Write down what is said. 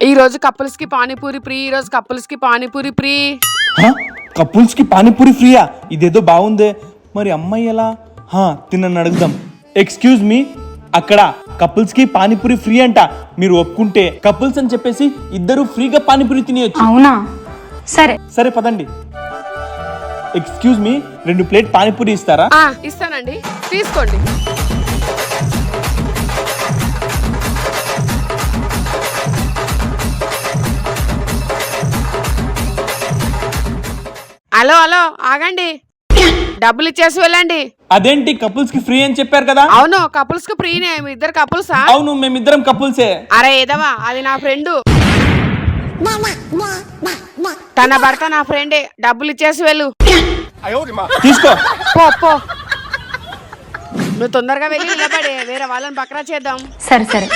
ఈ రోజు కపుల్స్ కి పానీపూరి ఫ్రీ. ఈ రోజు కపుల్స్ కి పానీపూరి ఫ్రీ. కపుల్స్ కి పానీపూరి ఫ్రీయా? ఇదేదో బాగుందే. మరి అమ్మాయి ఎలా? తినని అడుగుదాం. ఎక్స్క్యూజ్ మీ, అక్కడ కపుల్స్ కి పానీపూరి ఫ్రీ అంట. మీరు ఒప్పుకుంటే కపుల్స్ అని చెప్పేసి ఇద్దరు ఫ్రీగా పానీపూరి తినేయచ్చు. అవునా? సరే సరే పదండి. ఎక్స్క్యూజ్ మీ, 2 ప్లేట్ పానీపూరి ఇస్తారా? ఇస్తానండి, తీసుకోండి. హలో హలో ఆగండి, డబ్బులు ఇచ్చేసి వెళ్ళండి. అదేంటి, కపుల్స్ కి ఫ్రీ అని చెప్పారు కదా? అవును, కపుల్స్ కి ఫ్రీనే. మీ ఇద్దరు కపుల్సా? అవును, మేమిద్దరం కపుల్సే. అరే ఏదవా, అది నా ఫ్రెండ్. తన భర్త నా ఫ్రెండే. డబ్బులు ఇచ్చేసి వెళ్ళు. తీసుకో. పో నువ్వు తొందరగా వెళ్ళి నిలబడి వేరే వాళ్ళని బక్రా చేద్దాం. సరే